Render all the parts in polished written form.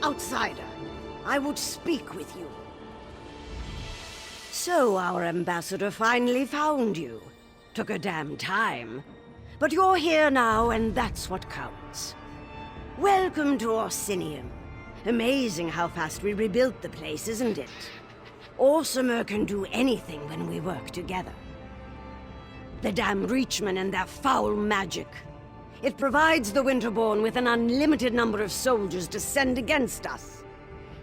outsider. I would speak with you. So our ambassador finally found you. Took a damn time. But you're here now, and that's what counts. Welcome to Orsinium. Amazing how fast we rebuilt the place, isn't it? Orsimer can do anything when we work together. The damn Reachmen and their foul magic. It provides the Winterborn with an unlimited number of soldiers to send against us.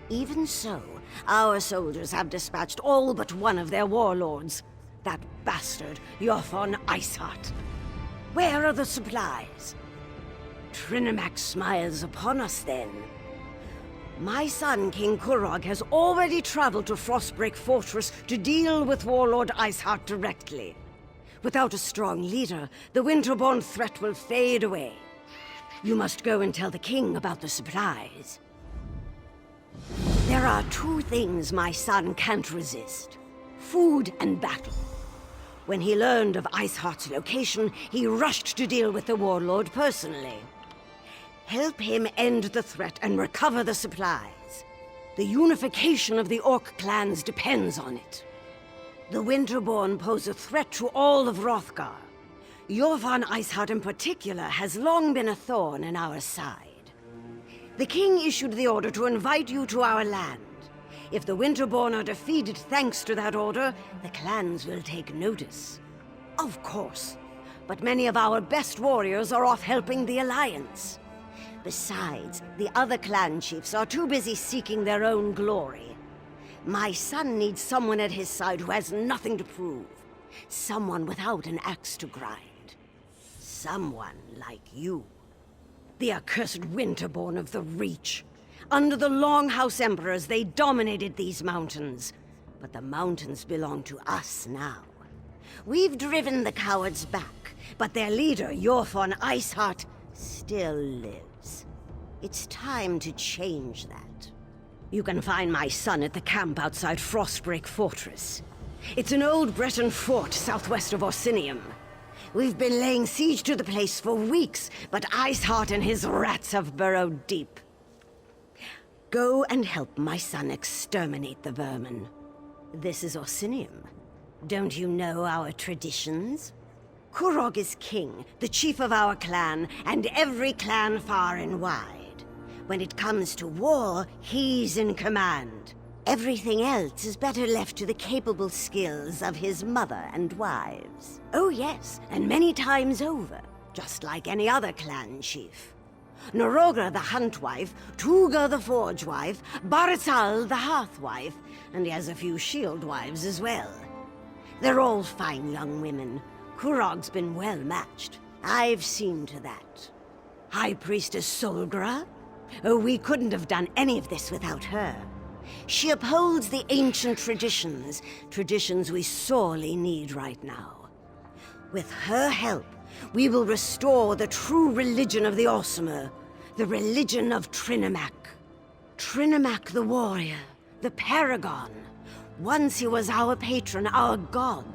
Even so, our soldiers have dispatched all but one of their warlords. That bastard, Jothon Iceheart. Where are the supplies? Trinimac smiles upon us then. My son, King Kurog, has already traveled to Frostbreak Fortress to deal with Warlord Iceheart directly. Without a strong leader, the Winterborn threat will fade away. You must go and tell the king about the supplies. There are two things my son can't resist: food and battle. When he learned of Iceheart's location, he rushed to deal with the warlord personally. Help him end the threat and recover the supplies. The unification of the Orc clans depends on it. The Winterborn pose a threat to all of Hrothgar. Jothon Iceheart in particular has long been a thorn in our side. The king issued the order to invite you to our land. If the Winterborn are defeated thanks to that order, the clans will take notice. Of course, but many of our best warriors are off helping the Alliance. Besides, the other clan chiefs are too busy seeking their own glory. My son needs someone at his side who has nothing to prove. Someone without an axe to grind. Someone like you. The accursed Winterborn of the Reach. Under the Longhouse Emperors, they dominated these mountains. But the mountains belong to us now. We've driven the cowards back, but their leader, Jothon Iceheart, still lives. It's time to change that. You can find my son at the camp outside Frostbreak Fortress. It's an old Breton fort southwest of Orsinium. We've been laying siege to the place for weeks, but Iceheart and his rats have burrowed deep. Go and help my son exterminate the vermin. This is Orsinium. Don't you know our traditions? Kurog is king, the chief of our clan, and every clan far and wide. When it comes to war, he's in command. Everything else is better left to the capable skills of his mother and wives. Oh yes, and many times over, just like any other clan chief. Norogra the Huntwife, Tuga the Forgewife, Baritzal the Hearthwife, and he has a few shield wives as well. They're all fine young women. Kurog's been well matched. I've seen to that. High Priestess Solgra? Oh, we couldn't have done any of this without her. She upholds the ancient traditions, traditions we sorely need right now. With her help, we will restore the true religion of the Orsimer, the religion of Trinimac. Trinimac the warrior, the paragon. Once he was our patron, our god.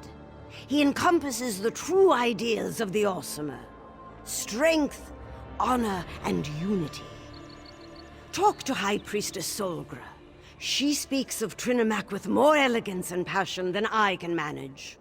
He encompasses the true ideals of the Orsimer. Strength, honor, and unity. Talk to High Priestess Solgra. She speaks of Trinimac with more elegance and passion than I can manage.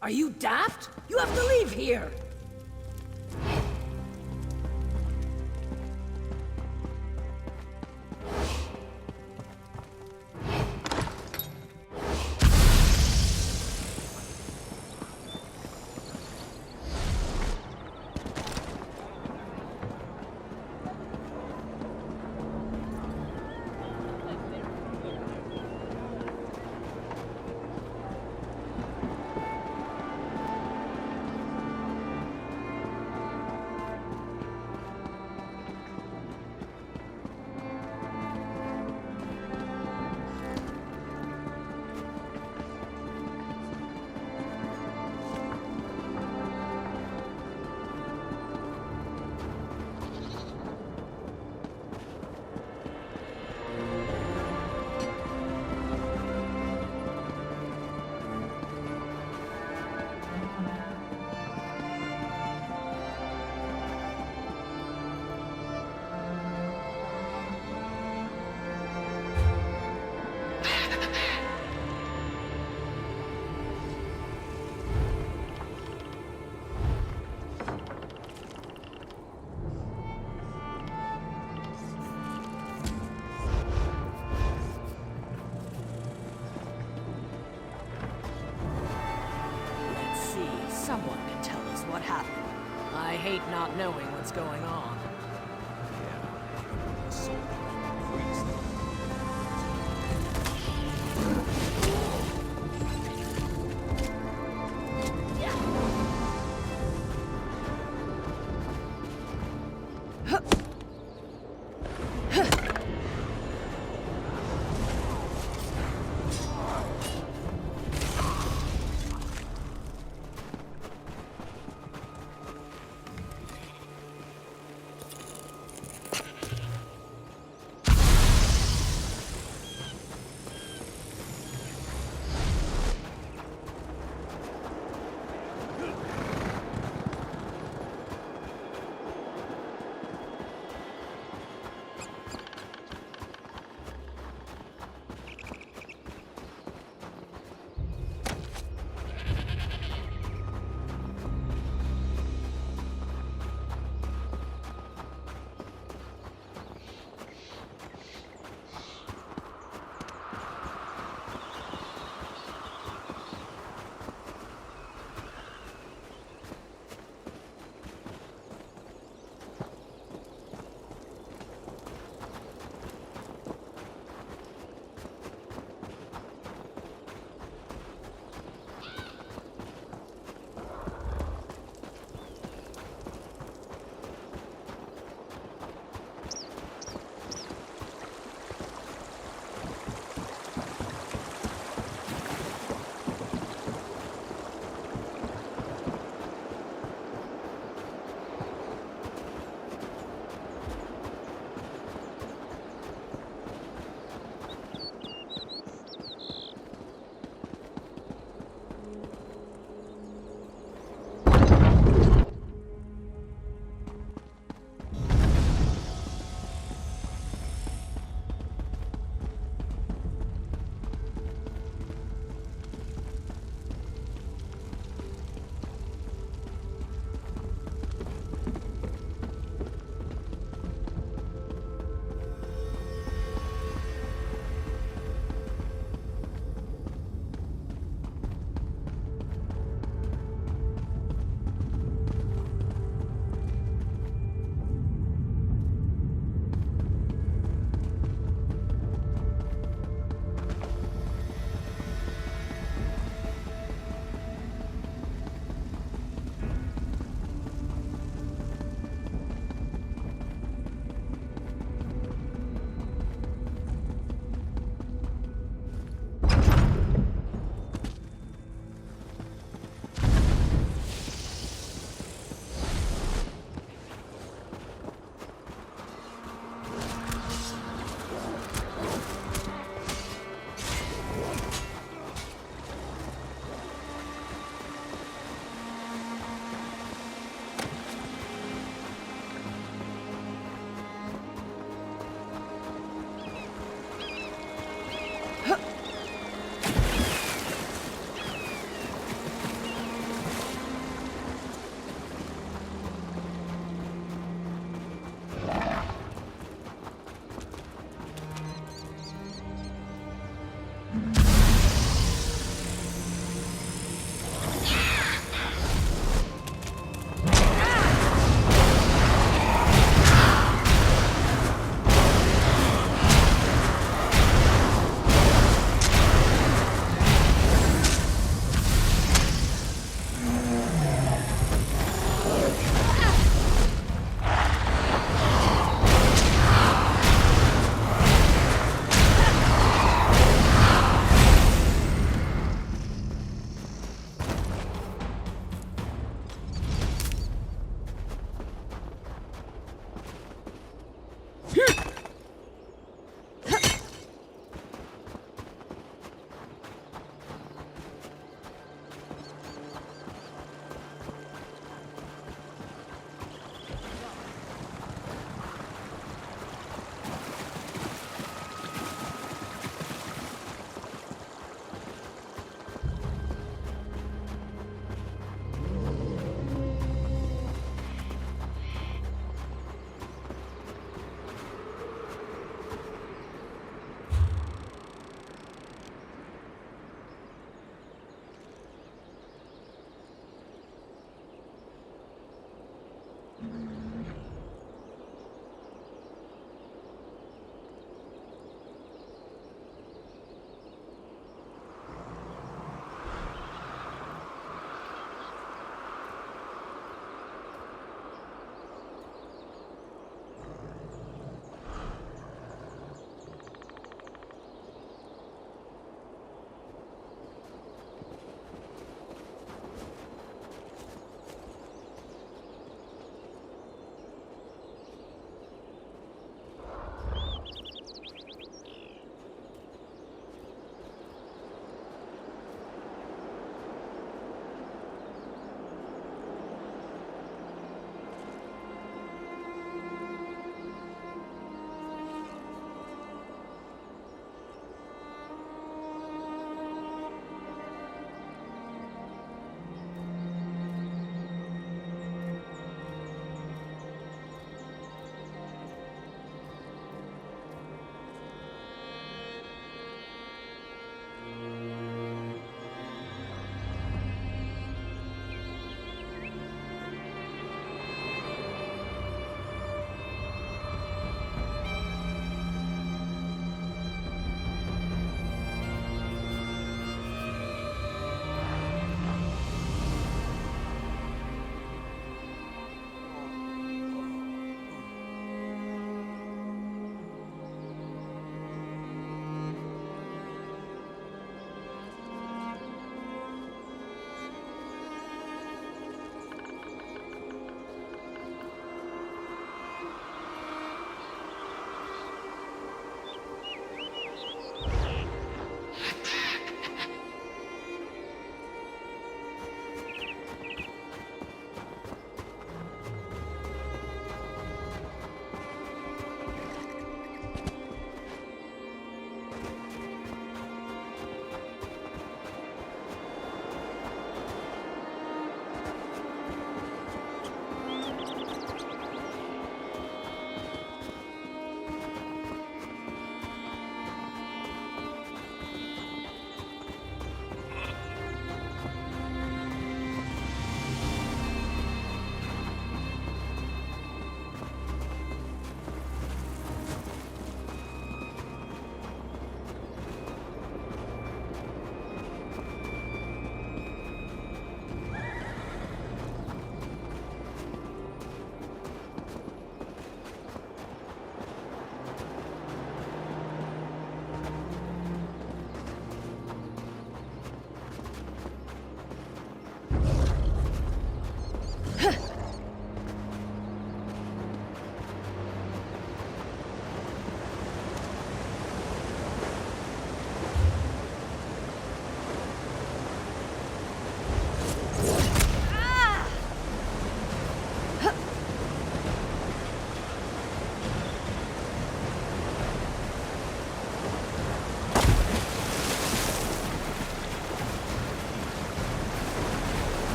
Are you daft? You have to leave here! Someone can tell us what happened. I hate not knowing what's going on.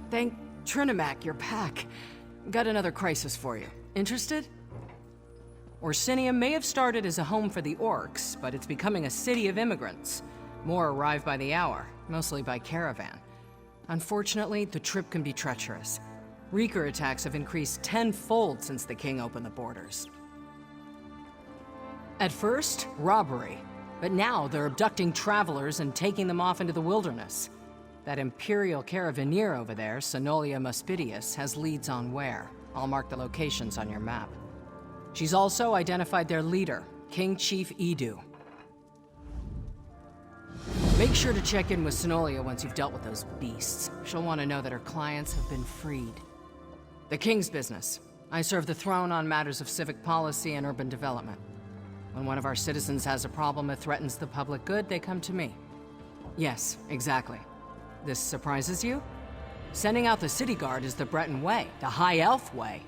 Thank Trinimac, you're back. Got another crisis for you. Interested? Orsinium may have started as a home for the orcs, but it's becoming a city of immigrants. More arrive by the hour, mostly by caravan. Unfortunately, the trip can be treacherous. Reeker attacks have increased tenfold since the king opened the borders. At first, robbery. But now they're abducting travelers and taking them off into the wilderness. That Imperial caravaneer over there, Sonolia Muspidius, has leads on where. I'll mark the locations on your map. She's also identified their leader, King Chief Edu. Make sure to check in with Sonolia once you've dealt with those beasts. She'll want to know that her clients have been freed. The King's business. I serve the throne on matters of civic policy and urban development. When one of our citizens has a problem that threatens the public good, they come to me. Yes, exactly. This surprises you? Sending out the city guard is the Breton way, the High Elf way.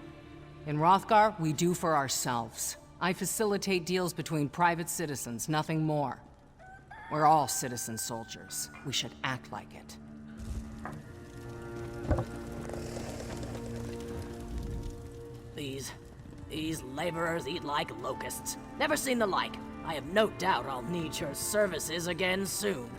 In Hrothgar, we do for ourselves. I facilitate deals between private citizens, nothing more. We're all citizen soldiers. We should act like it. These laborers eat like locusts. Never seen the like. I have no doubt I'll need your services again soon.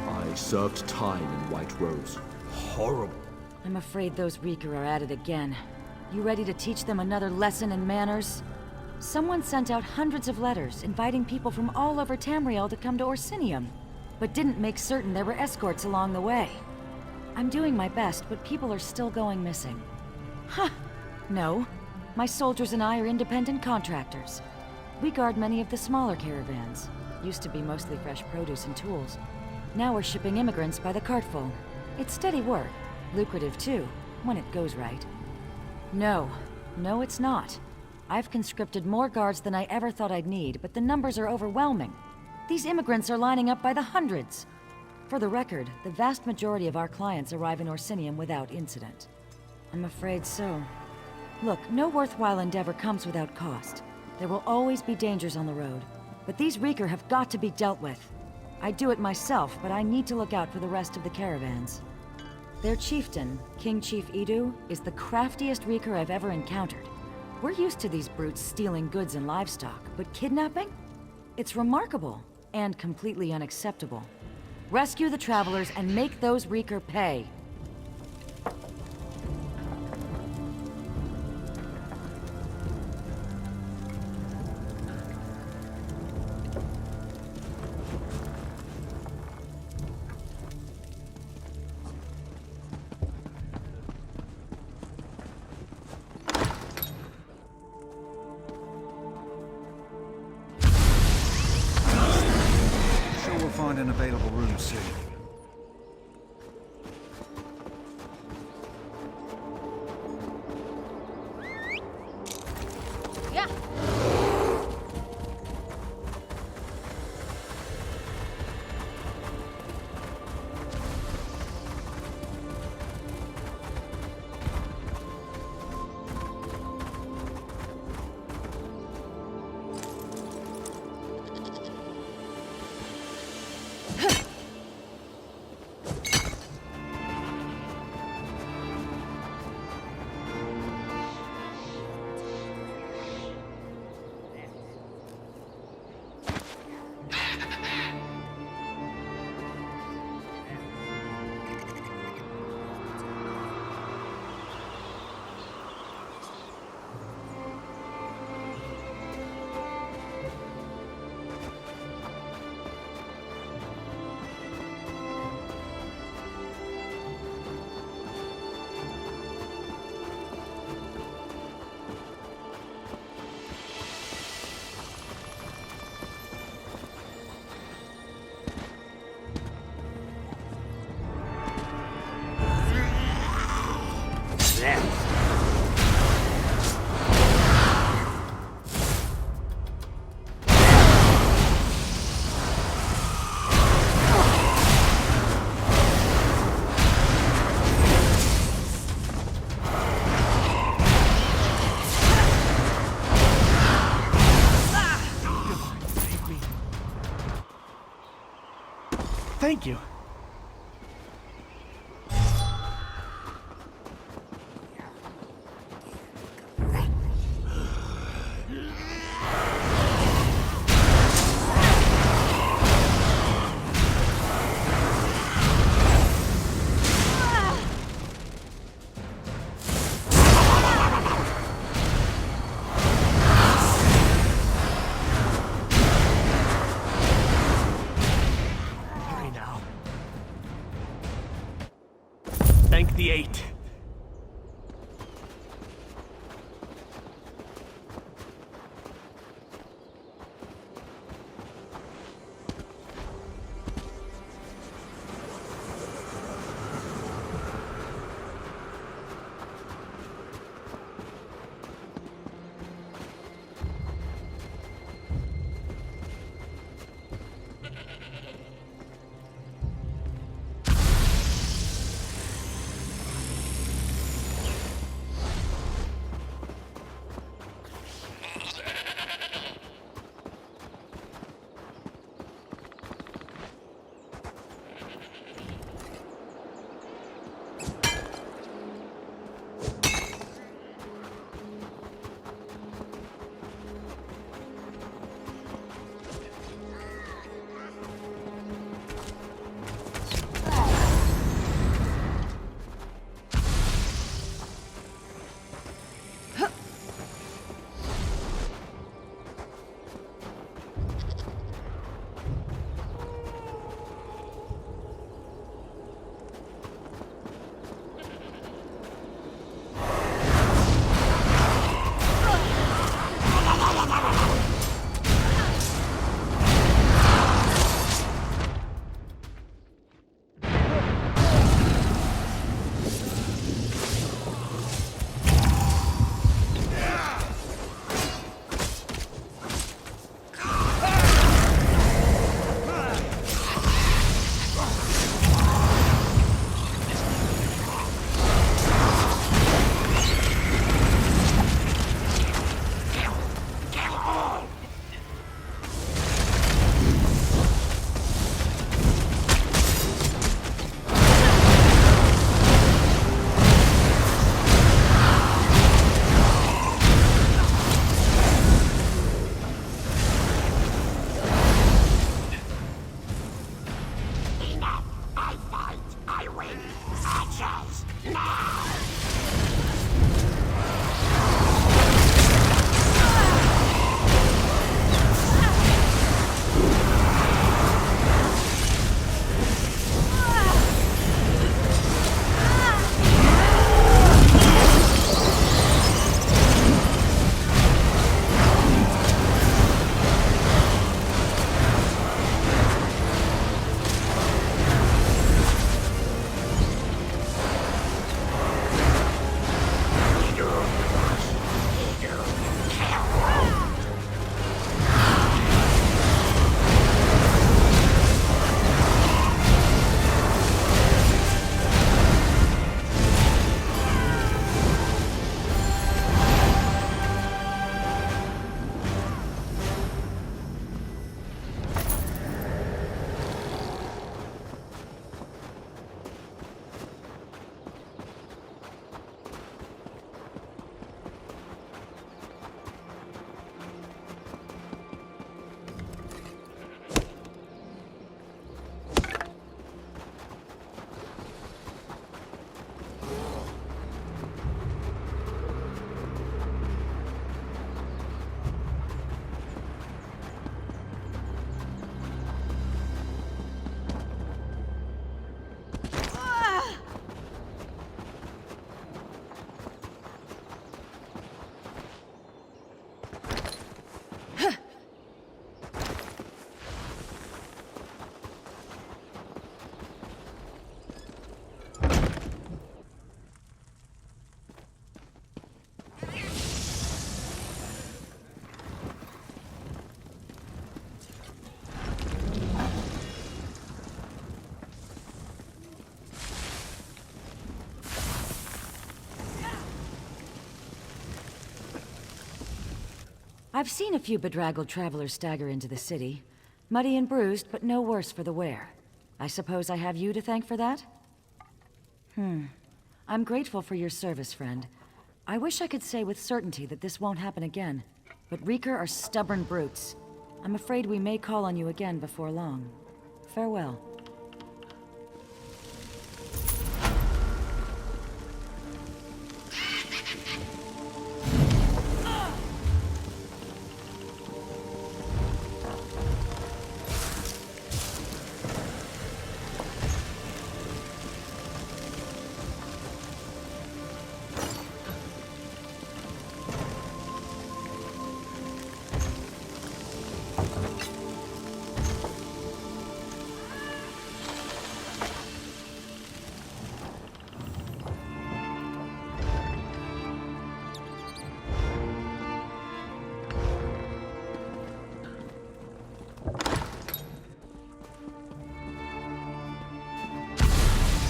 I served time in White Rose. Horrible. I'm afraid those Reeker are at it again. You ready to teach them another lesson in manners? Someone sent out hundreds of letters inviting people from all over Tamriel to come to Orsinium, but didn't make certain there were escorts along the way. I'm doing my best, but people are still going missing. Huh. No. My soldiers and I are independent contractors. We guard many of the smaller caravans. Used to be mostly fresh produce and tools. Now we're shipping immigrants by the cartful. It's steady work. Lucrative too, when it goes right. No, it's not. I've conscripted more guards than I ever thought I'd need, but the numbers are overwhelming. These immigrants are lining up by the hundreds. For the record, the vast majority of our clients arrive in Orsinium without incident. I'm afraid so. Look, no worthwhile endeavor comes without cost. There will always be dangers on the road, but these Reeker have got to be dealt with. I do it myself, but I need to look out for the rest of the caravans. Their chieftain, King Chief Edu, is the craftiest Reeker I've ever encountered. We're used to these brutes stealing goods and livestock, but kidnapping? It's remarkable, and completely unacceptable. Rescue the travelers and make those Reeker pay. Sure we'll find an available room soon. Yeah. Thank you. Hurry now. Thank the Eight. I've seen a few bedraggled travelers stagger into the city. Muddy and bruised, but no worse for the wear. I suppose I have you to thank for that? I'm grateful for your service, friend. I wish I could say with certainty that this won't happen again, but Reeker are stubborn brutes. I'm afraid we may call on you again before long. Farewell.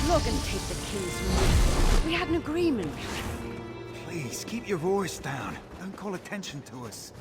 Look and take the keys from me. We had an agreement. Please, keep your voice down. Don't call attention to us.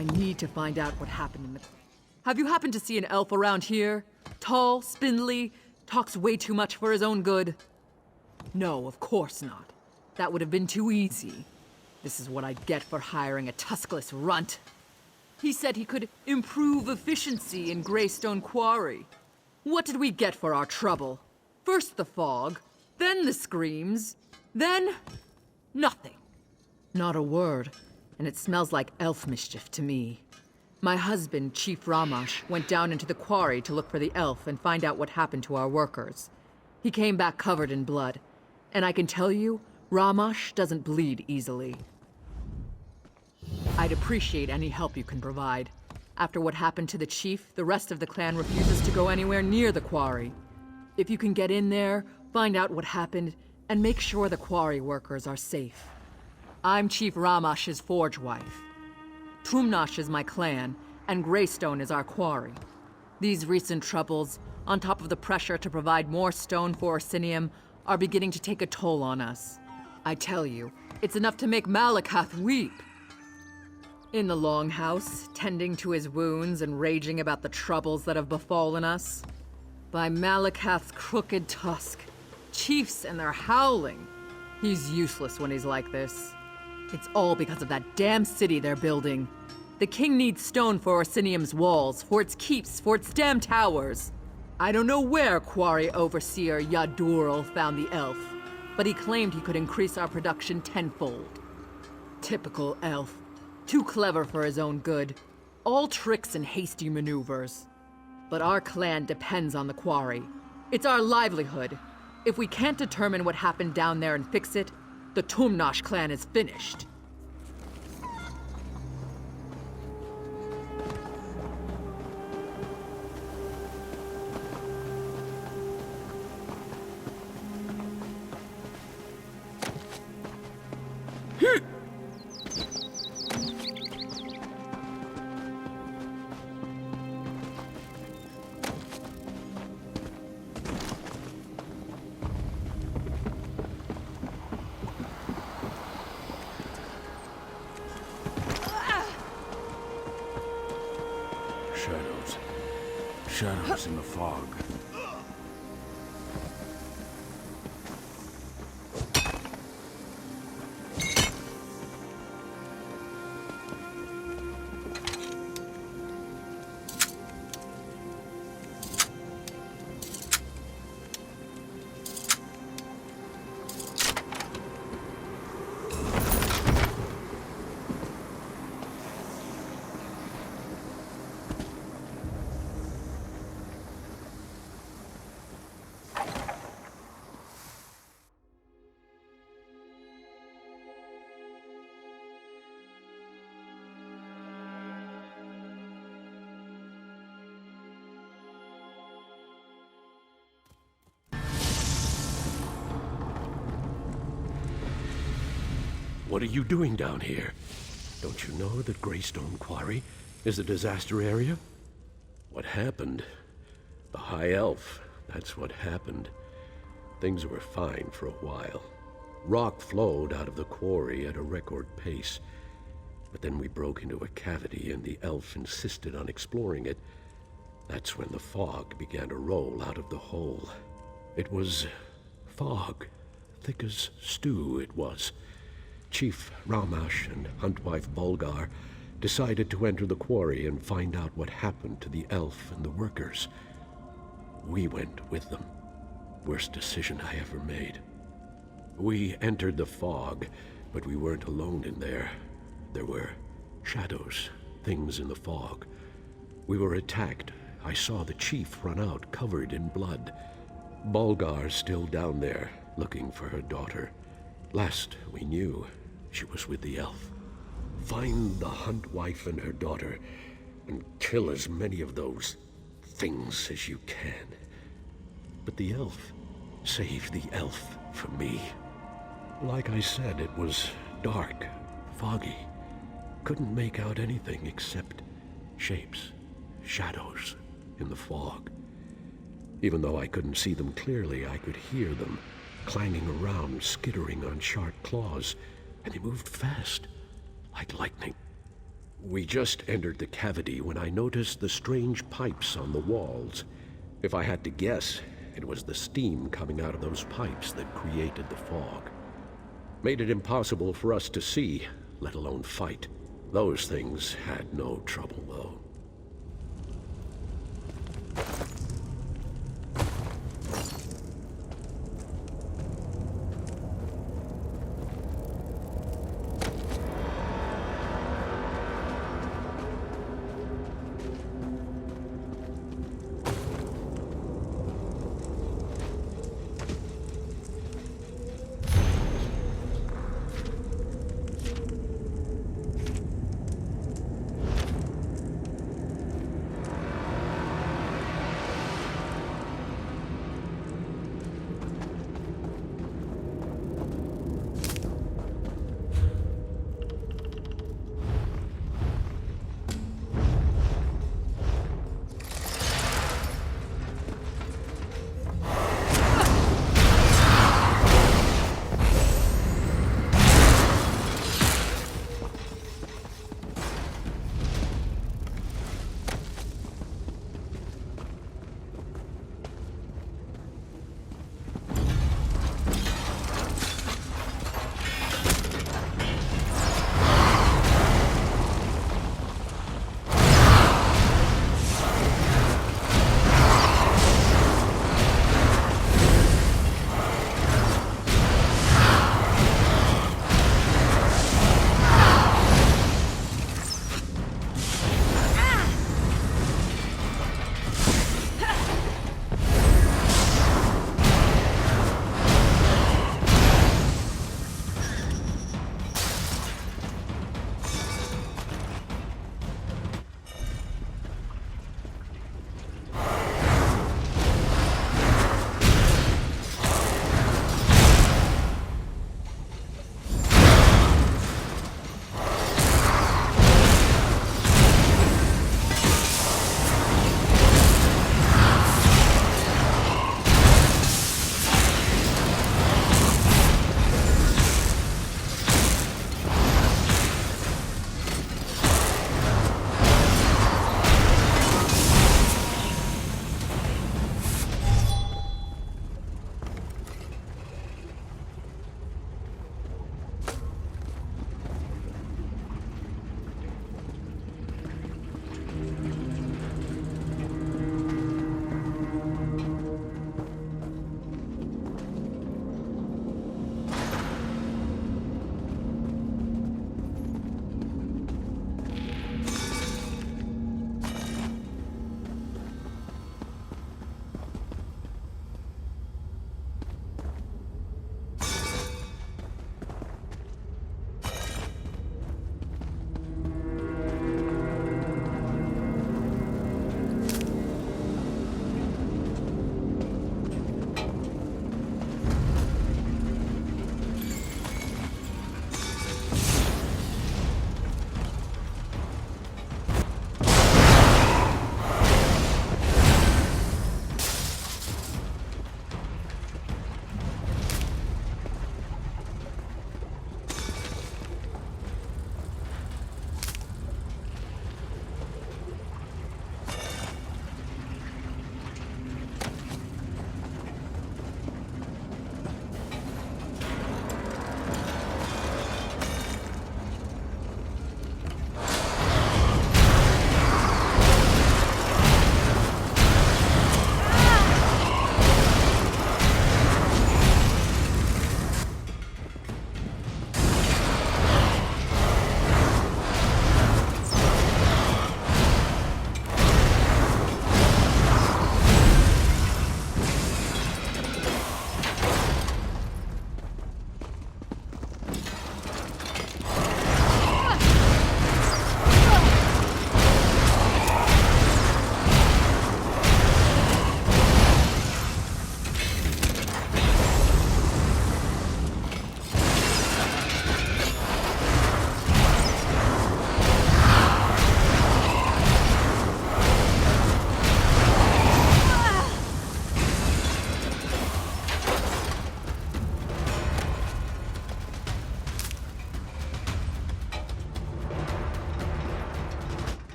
I need to find out what happened in the... Have you happened to see an elf around here? Tall, spindly, talks way too much for his own good? No, of course not. That would have been too easy. This is what I get for hiring a tuskless runt. He said he could improve efficiency in Greystone Quarry. What did we get for our trouble? First the fog, then the screams, then... nothing. Not a word. And it smells like elf mischief to me. My husband, Chief Ramash, went down into the quarry to look for the elf and find out what happened to our workers. He came back covered in blood. And I can tell you, Ramash doesn't bleed easily. I'd appreciate any help you can provide. After what happened to the chief, the rest of the clan refuses to go anywhere near the quarry. If you can get in there, find out what happened, and make sure the quarry workers are safe. I'm Chief Ramash's forge wife. Tumnash is my clan, and Greystone is our quarry. These recent troubles, on top of the pressure to provide more stone for Orsinium, are beginning to take a toll on us. I tell you, it's enough to make Malakath weep. In the Longhouse, tending to his wounds and raging about the troubles that have befallen us. By Malakath's crooked tusk, chiefs and their howling. He's useless when he's like this. It's all because of that damn city they're building. The king needs stone for Orsinium's walls, for its keeps, for its damn towers. I don't know where Quarry Overseer Yadurl found the elf, but he claimed he could increase our production tenfold. Typical elf. Too clever for his own good. All tricks and hasty maneuvers. But our clan depends on the quarry. It's our livelihood. If we can't determine what happened down there and fix it, the Tumnash clan is finished. Shadows in the fog. What are you doing down here? Don't you know that Greystone Quarry is a disaster area? What happened? The High Elf, that's what happened. Things were fine for a while. Rock flowed out of the quarry at a record pace. But then we broke into a cavity and the elf insisted on exploring it. That's when the fog began to roll out of the hole. It was fog, thick as stew it was. Chief Ramash and Huntwife Bulgar decided to enter the quarry and find out what happened to the elf and the workers. We went with them. Worst decision I ever made. We entered the fog, but we weren't alone in there. There were shadows, things in the fog. We were attacked. I saw the chief run out, covered in blood. Bulgar's still down there, looking for her daughter. Last we knew, she was with the elf. Find the Huntwife and her daughter, and kill as many of those things as you can. But the elf, save the elf for me. Like I said, it was dark, foggy. Couldn't make out anything except shapes, shadows in the fog. Even though I couldn't see them clearly, I could hear them clanging around, skittering on sharp claws, and they moved fast, like lightning. We just entered the cavity when I noticed the strange pipes on the walls. If I had to guess, it was the steam coming out of those pipes that created the fog. Made it impossible for us to see, let alone fight. Those things had no trouble, though.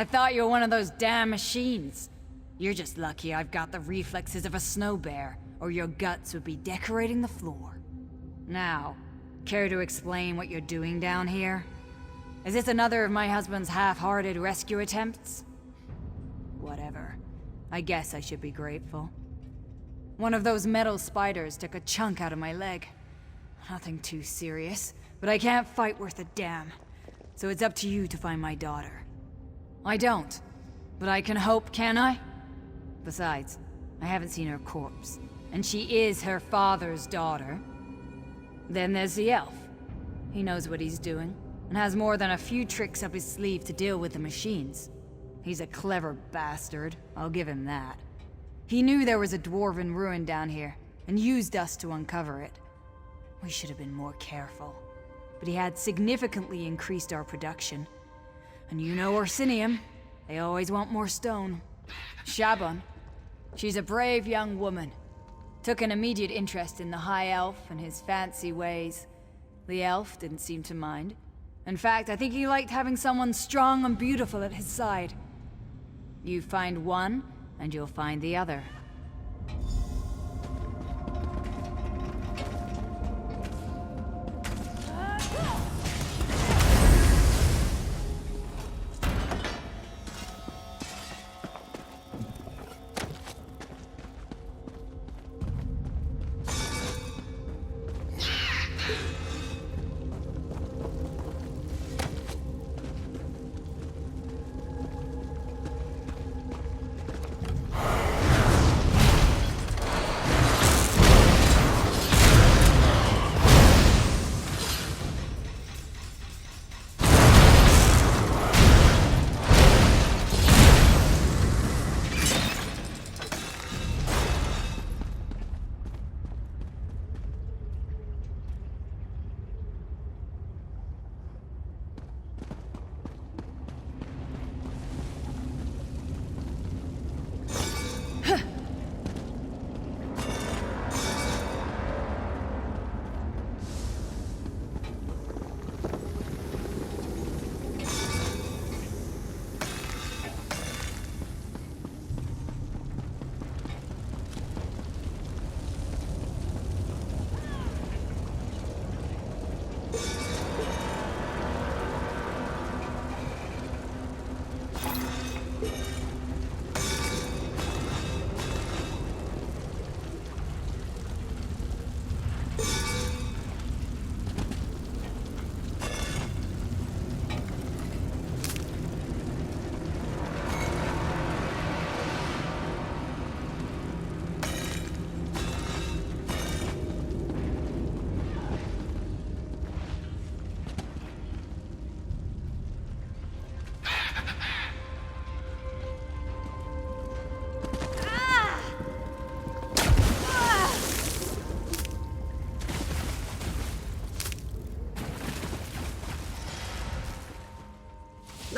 I thought you were one of those damn machines. You're just lucky I've got the reflexes of a snow bear, or your guts would be decorating the floor. Now, care to explain what you're doing down here? Is this another of my husband's half-hearted rescue attempts? Whatever. I guess I should be grateful. One of those metal spiders took a chunk out of my leg. Nothing too serious, but I can't fight worth a damn. So it's up to you to find my daughter. I don't, but I can hope, can I? Besides, I haven't seen her corpse, and she is her father's daughter. Then there's the elf. He knows what he's doing, and has more than a few tricks up his sleeve to deal with the machines. He's a clever bastard, I'll give him that. He knew there was a dwarven ruin down here, and used us to uncover it. We should have been more careful. But he had significantly increased our production. And you know Orsinium, they always want more stone. Shaban, she's a brave young woman. Took an immediate interest in the High Elf and his fancy ways. The elf didn't seem to mind. In fact, I think he liked having someone strong and beautiful at his side. You find one, and you'll find the other.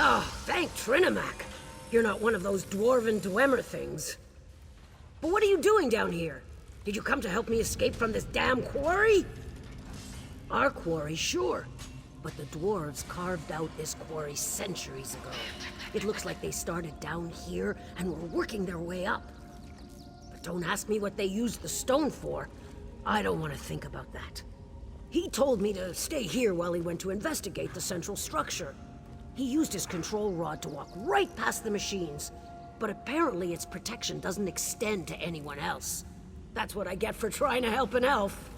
Oh, thank Trinimac. You're not one of those dwarven Dwemer things. But what are you doing down here? Did you come to help me escape from this damn quarry? Our quarry, sure. But the dwarves carved out this quarry centuries ago. It looks like they started down here and were working their way up. But don't ask me what they used the stone for. I don't want to think about that. He told me to stay here while he went to investigate the central structure. He used his control rod to walk right past the machines, but apparently its protection doesn't extend to anyone else. That's what I get for trying to help an elf.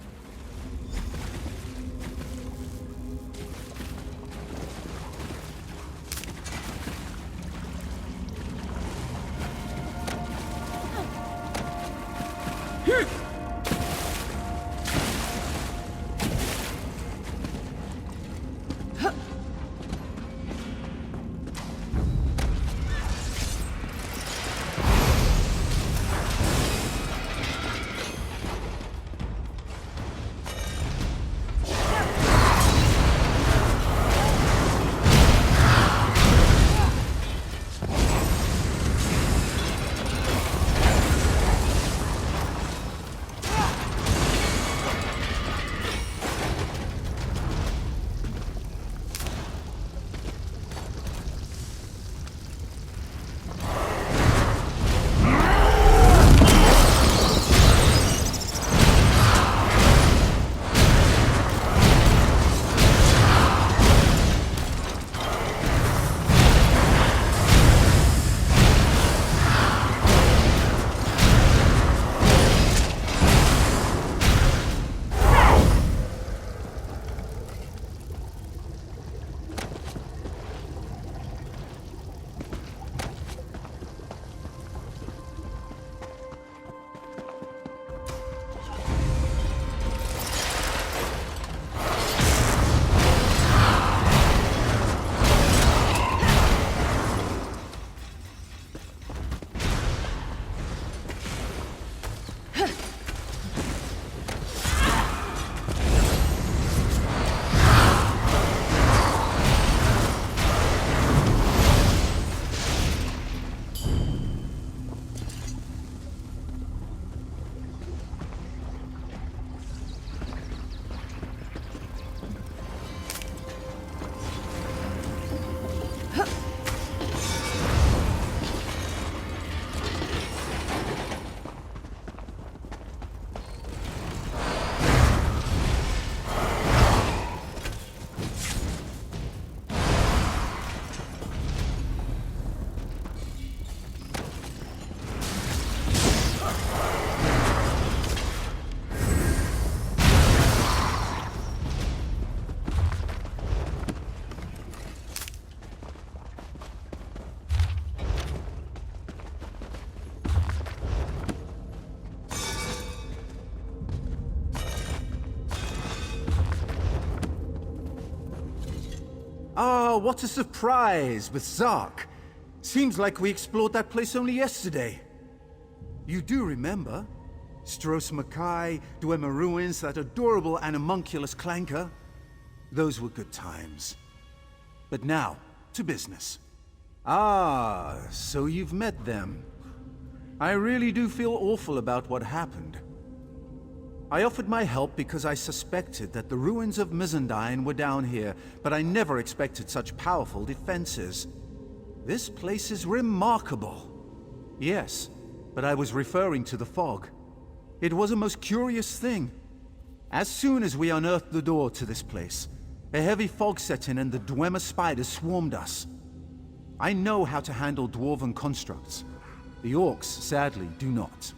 Ah, what a surprise with Zark. Seems like we explored that place only yesterday. You do remember? Stros Mackay, Dwemer Ruins, that adorable animunculus clanker. Those were good times. But now, to business. Ah, so you've met them. I really do feel awful about what happened. I offered my help because I suspected that the ruins of Mizandine were down here, but I never expected such powerful defenses. This place is remarkable. Yes, but I was referring to the fog. It was a most curious thing. As soon as we unearthed the door to this place, a heavy fog set in and the Dwemer spiders swarmed us. I know how to handle dwarven constructs. The orcs, sadly, do not.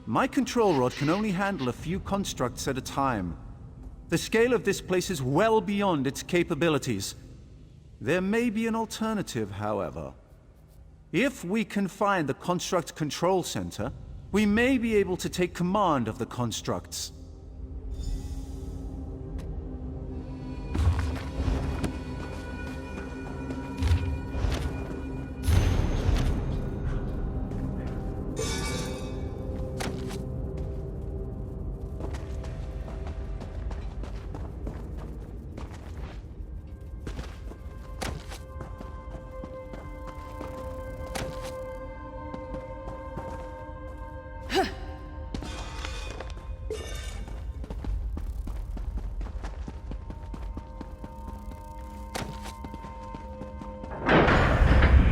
My control rod can only handle a few constructs at a time. The scale of this place is well beyond its capabilities. There may be an alternative, however. If we can find the construct control center, we may be able to take command of the constructs.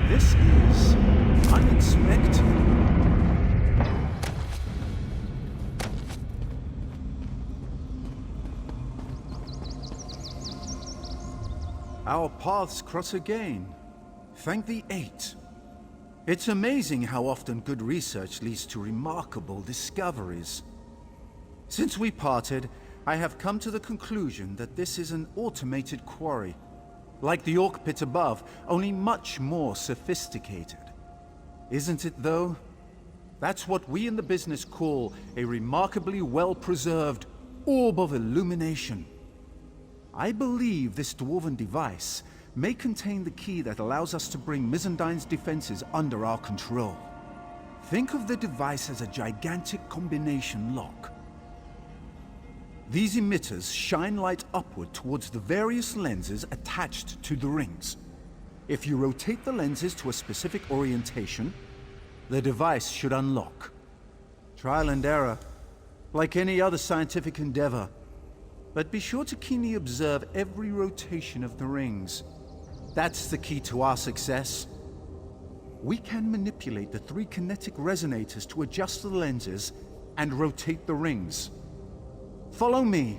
This is unexpected. Our paths cross again. Thank the Eight. It's amazing how often good research leads to remarkable discoveries. Since we parted, I have come to the conclusion that this is an automated quarry. Like the Orc Pit above, only much more sophisticated. Isn't it, though? That's what we in the business call a remarkably well-preserved orb of illumination. I believe this dwarven device may contain the key that allows us to bring Mizandine's defenses under our control. Think of the device as a gigantic combination lock. These emitters shine light upward towards the various lenses attached to the rings. If you rotate the lenses to a specific orientation, the device should unlock. Trial and error, like any other scientific endeavor. But be sure to keenly observe every rotation of the rings. That's the key to our success. We can manipulate the 3 kinetic resonators to adjust the lenses and rotate the rings. Follow me.